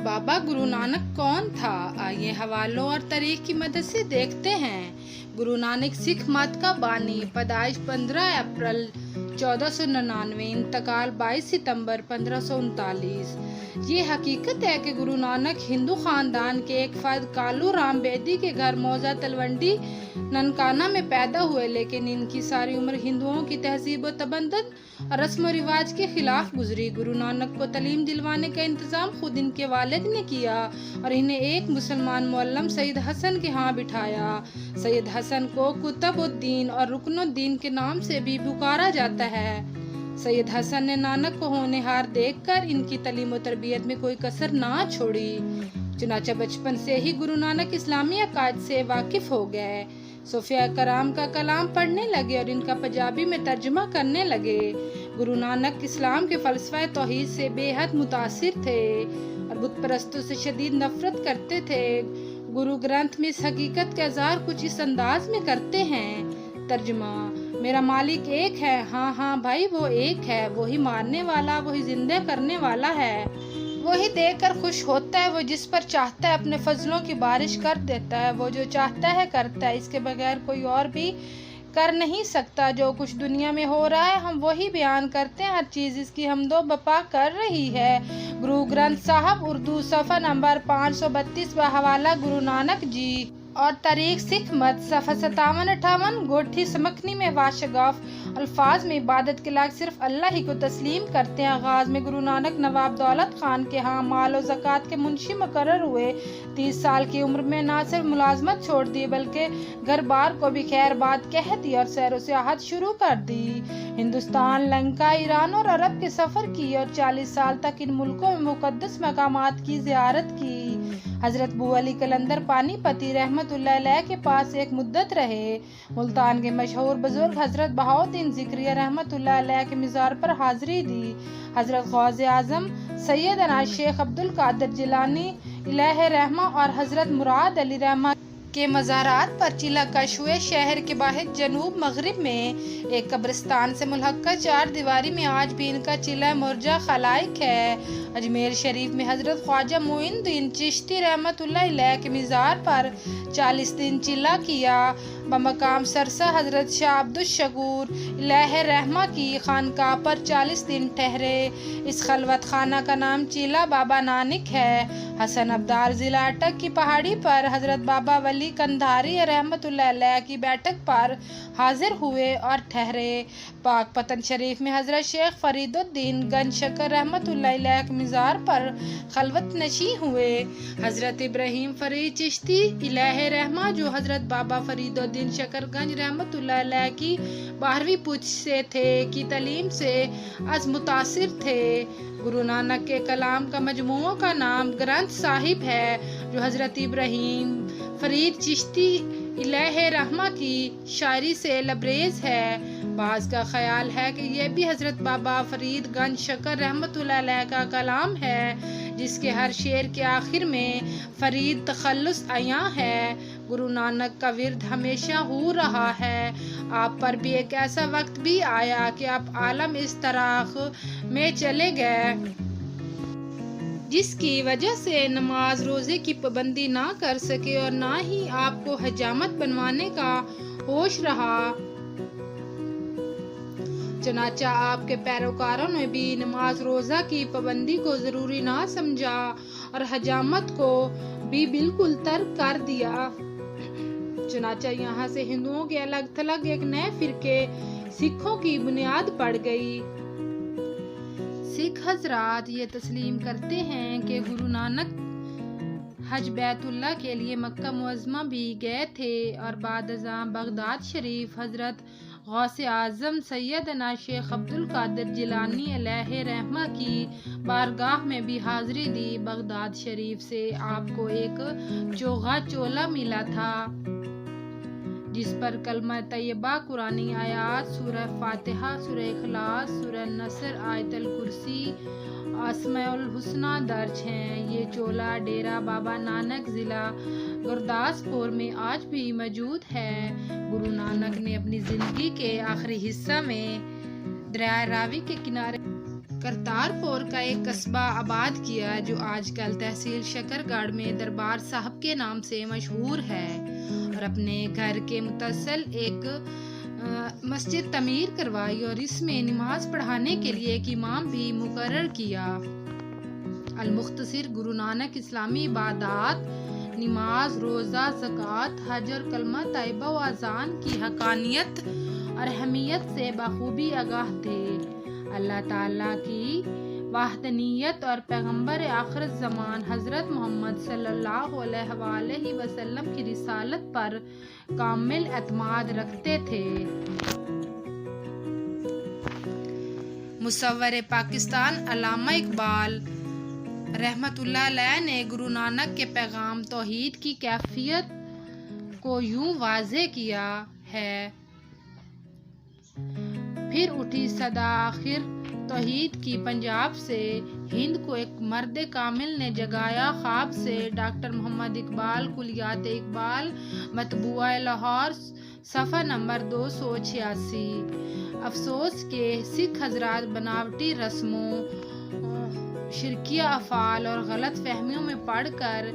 बाबा गुरु नानक कौन था? आइए हवालों और तारीख की मदद से देखते हैं। गुरु नानक सिख मत का बानी, पैदाइश 15 अप्रैल 1499, इंतकाल 22 सितंबर 1539। ये हकीकत है कि गुरु नानक हिंदू खानदान के एक फर्द कालू राम बेदी के घर मौजा तलवंडी ननकाना में पैदा हुए, लेकिन इनकी सारी उम्र हिंदुओं की तहजीब व तमद्दुन और रस्म व रिवाज के खिलाफ गुजरी। गुरु नानक को तालीम दिलवाने का इंतजाम खुद इनके वालिद ने किया और इन्हें एक मुसलमान मुअल्लिम सैयद हसन के यहाँ बिठाया। सैयद हसन को कुतुबुद्दीन और रुकनुद्दीन के नाम से भी पुकारा जाता है। सैयद हसन ने नानक को होनहार देखकर इनकी तालीम व तरबियत में कोई कसर ना छोड़ी। चुनाचा बचपन से ही गुरु नानक इस्लामी अकायद से वाकिफ हो गए। सूफिया कराम का कलाम पढ़ने लगे और इनका पंजाबी में तर्जुमा करने लगे। गुरु नानक इस्लाम के फलसफा तौहीद से बेहद मुतासिर थे और बुत परस्तों से शदीद नफरत करते थे। गुरु ग्रंथ में इस हकीकत का इज़हार कुछ इस अंदाज में करते हैं। तर्जुमा: मेरा मालिक एक है, हाँ हाँ भाई वो एक है, वही मारने वाला, वही जिंदा करने वाला है, वही देकर खुश होता है, वो जिस पर चाहता है अपने फजलों की बारिश कर देता है, वो जो चाहता है करता है, इसके बगैर कोई और भी कर नहीं सकता। जो कुछ दुनिया में हो रहा है हम वही बयान करते हैं, हर चीज़ इसकी हमदो बपा कर रही है। गुरु ग्रंथ साहब, उर्दू, सफ़ा नंबर 532 व हवाला गुरु नानक जी और तारीख सिख मत, सफ़ा 57-58। गोठी समखनी में वाशगाफ अल्फाज में इबादत के लायक सिर्फ अल्लाह ही को तस्लीम करते हैं। आगाज़ में गुरु नानक नवाब दौलत खान के यहाँ माल और ज़कात के मुंशी मुकर्रर हुए। 30 साल की उम्र में ना सिर्फ मुलाजमत छोड़ दी बल्कि घर बार को भी खैर बात कह दी और सैर व सियाहत शुरू कर दी। हिंदुस्तान, लंका, ईरान और अरब के सफ़र किए और 40 साल तक इन मुल्कों में मुक़द्दस मकामात की ज़ियारत की। हज़रत बू अली कलंदर पानीपती रहमतुल्लाह अलैह के पास एक मुद्दत रहे। मुल्तान के मशहूर बुजुर्ग हज़रत बहाउद्दीन ज़िक्रिया रहमतुल्लाह अलैह के मज़ार पर हाज़री दी। हज़रत गौज़े आज़म सैयदना शेख अब्दुल कादिर जिलानी इलाह रहमा और हज़रत मुराद अली रहमा के मज़ारात पर चिला कश हुए। शहर के बाहर जनूब मगरिब में एक कब्रिस्तान से मुल्हक़ा 4 दीवारी में आज भी इनका चिला मुर्जा खलाइक है। अजमेर शरीफ में हज़रत ख्वाजा मोइनुद्दीन चिश्ती रहमतुल्लाह अलैह के मज़ार पर 40 दिन चिला किया। बमकाम सरसा हज़रत शाह अब्दुल शकूर इलाह रहमा की खानकाह पर 40 दिन ठहरे। इस खलवत खाना का नाम चिला बाबा नानक है। हसन अब्दार ज़िला अटक की पहाड़ी पर हज़रत बाबा वली कंधारी रहमतुल्लाह अलैह की बैठक पर हाजिर हुए और ठहरे। पाक पतन शरीफ में हज़रत शेख फरीदुद्दीन गंज शकर रहमतुल्लाह अलैह के मज़ार पर खलवत नशी हुए। हज़रत इब्राहिम फरीद चिश्ती इलाह रहमा जो हज़रत बाबा फरीदुद्दीन शकरगंज रहमतुल्लाह अलैह की 12वीं पुछ से थे की तालीम से आज मुतासिर थे। गुरु नानक के कलाम का मजमूओं का नाम ग्रंथ साहिब है जो हज़रत इब्राहिम फरीद चिश्ती इलाह रहमा की शायरी से लबरेज है। बाज़ का ख्याल है कि यह भी हज़रत बाबा फरीद गंज शकर रहमतुल्लाह अलैह का कलाम है जिसके हर शेर के आखिर में फरीद तखल्लुस आया है। गुरु नानक का विरद हमेशा हो रहा है। आप पर भी एक ऐसा वक्त भी आया कि आप आलम इस तरह में चले गए जिसकी वजह से नमाज रोज़े की पाबंदी ना कर सके और ना ही आपको हजामत बनवाने का होश रहा। चनाचा आपके पैरोकारों ने भी नमाज रोज़ा की पाबंदी को ज़रूरी ना समझा और हजामत को भी बिल्कुल तर्क कर दिया। चनाचा यहाँ से हिंदुओं के अलग थलग एक नए फिरके सिखों की बुनियाद पड़ गई। सिख हजरात ये तस्लीम करते हैं कि गुरु नानक हज बैतुल्लाह के लिए मक्का मुअज़्ज़मा भी गए थे और बाद अज़ां बगदाद शरीफ हज़रत गौसे आज़म सैयदना शेख अब्दुल कादिर जिलानी अलैह रहमा की बारगाह में भी हाज़री दी। बगदाद शरीफ से आपको एक चोगा चोला मिला था जिस पर कलमा तैयबा, कुरानी आयात, सूरह फातिहा, सूरह इखलास, सूरह नसर, आयतल कुर्सी, अस्माउल हुस्ना दर्ज हैं। ये चोला डेरा बाबा नानक ज़िला गुरदासपुर में आज भी मौजूद है। गुरु नानक ने अपनी ज़िंदगी के आखिरी हिस्सा में दरिया रावी के किनारे کرتارپور کا ایک قصبہ آباد کیا جو آج کل تحصیل شکر گڑھ میں دربار صاحب کے نام سے مشہور ہے، اور اپنے گھر کے متصل ایک مسجد تعمیر کروائی اور اس میں نماز پڑھانے کے لیے ایک امام بھی مقرر کیا۔ المختصر گرو نانک اسلامی عبادات، نماز، روزہ، زکوٰۃ، حج اور کلمہ طیبہ و اذان کی حقانیت اور اہمیت سے بخوبی آگاہ تھے۔ اللہ تعالیٰ کی وحدانیت اور پیغمبر آخر زمان حضرت محمد صلی اللہ علیہ وآلہ وسلم کی رسالت پر کامل اعتماد رکھتے تھے۔ مصور پاکستان علامہ اقبال رحمۃ اللہ علیہ نے گرو نانک کے پیغام توحید کی کیفیت کو یوں واضح کیا ہے: پھر اٹھی صدا آخر توحید کی پنجاب سے، ہند کو ایک مرد کامل نے جگایا خواب سے۔ ڈاکٹر محمد اقبال، کلیات اقبال، مطبوعہ لاہور، صفحہ نمبر 286۔ افسوس کہ سکھ حضرات بناوٹی رسموں، شرکیہ افعال اور غلط فہمیوں میں پڑھ کر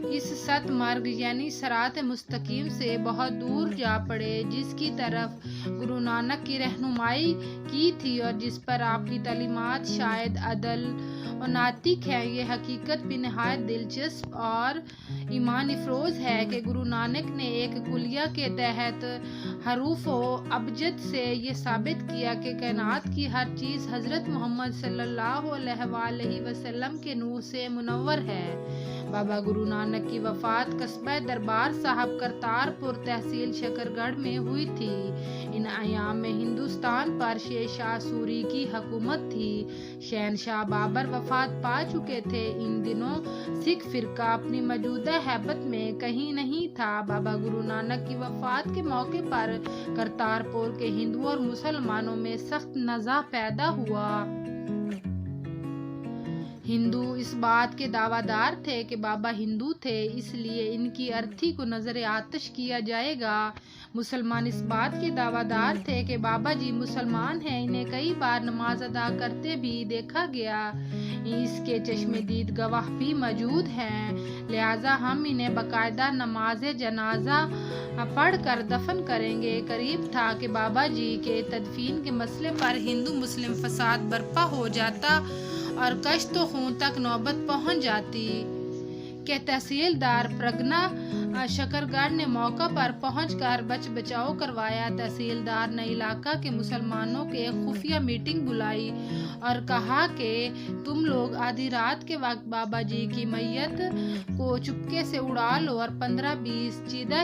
اس ست مرگ یعنی صراط مستقیم سے بہت دور جا پڑے، جس کی طرف گرو نانک کی رہنمائی کی تھی اور جس پر آپ کی تعلیمات شاید عدل و ناطق ہیں۔ یہ حقیقت بھی نہایت دلچسپ اور ایمان افروز ہے کہ گرو نانک نے ایک کلیہ کے تحت حروف و ابجد سے یہ ثابت کیا کہ کائنات کی ہر چیز حضرت محمد صلی اللہ علیہ وآلہ وسلم کے نور سے منور ہے۔ بابا گرو نانک کی وفات قصبہ دربار صاحب کرتارپور تحصیل شکر گڑھ میں ہوئی تھی۔ ان ایام میں ہندوستان پر شیر شاہ سوری کی حکومت تھی۔ شہنشاہ بابر وفات پا چکے تھے۔ ان دنوں سکھ فرقہ اپنی موجودہ ہیبت میں کہیں نہیں تھا۔ بابا گرو نانک کی وفات کے موقع پر کرتارپور کے ہندوؤں اور مسلمانوں میں سخت نزاع پیدا ہوا۔ ہندو اس بات کے دعویٰ دار تھے کہ بابا ہندو تھے، اس لیے ان کی ارتھی کو نظر آتش کیا جائے گا۔ مسلمان اس بات کے دعویٰ دار تھے کہ بابا جی مسلمان ہیں، انہیں کئی بار نماز ادا کرتے بھی دیکھا گیا، اس کے چشم دید گواہ بھی موجود ہیں، لہٰذا ہم انہیں باقاعدہ نماز جنازہ پڑھ کر دفن کریں گے۔ قریب تھا کہ بابا جی کے تدفین کے مسئلے پر ہندو مسلم فساد برپا ہو جاتا اور کشت و خون تک نوبت پہنچ جاتی کہ تحصیلدار پرگنا شکر گڑھ نے موقع پر پہنچ کر بچ بچاؤ کروایا۔ تحصیلدار نے علاقہ کے مسلمانوں کے ایک خفیہ میٹنگ بلائی اور کہا کہ تم لوگ آدھی رات کے وقت بابا جی کی میت کو چپکے سے اڑا لو اور 15-20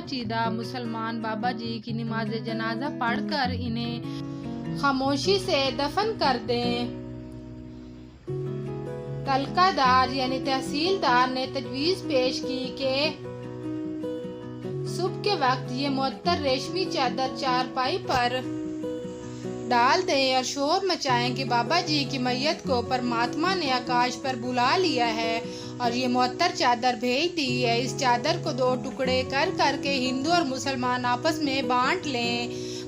چیدہ مسلمان بابا جی کی نماز جنازہ پڑھ کر انہیں خاموشی سے دفن کر دیں۔ تلکہ دار یعنی تحصیلدار نے تجویز پیش کی کہ صبح کے وقت یہ معطر ریشمی چادر چارپائی پر ڈال دیں اور شور مچائیں کہ بابا جی کی میت کو پرماتما نے آکاش پر بلا لیا ہے اور یہ معطر چادر بھیج دی ہے۔ اس چادر کو 2 ٹکڑے کر کے ہندو اور مسلمان آپس میں بانٹ لیں۔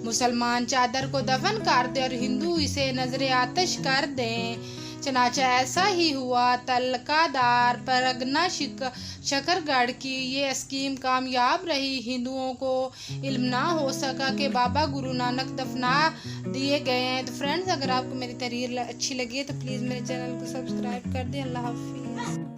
مسلمان چادر کو دفن کر دیں اور ہندو اسے نظر آتش کر دیں۔ چنانچہ ایسا ہی ہوا۔ تلکہ دار پرگنا شکر گڑھ کی یہ اسکیم کامیاب رہی۔ ہندوؤں کو علم نہ ہو سکا کہ بابا گرو نانک دفنا دیے گئے ہیں۔ تو فرینڈز، اگر آپ کو میری تحریر اچھی لگی ہے تو پلیز میرے چینل کو سبسکرائب کر دیں۔ اللہ حافظ۔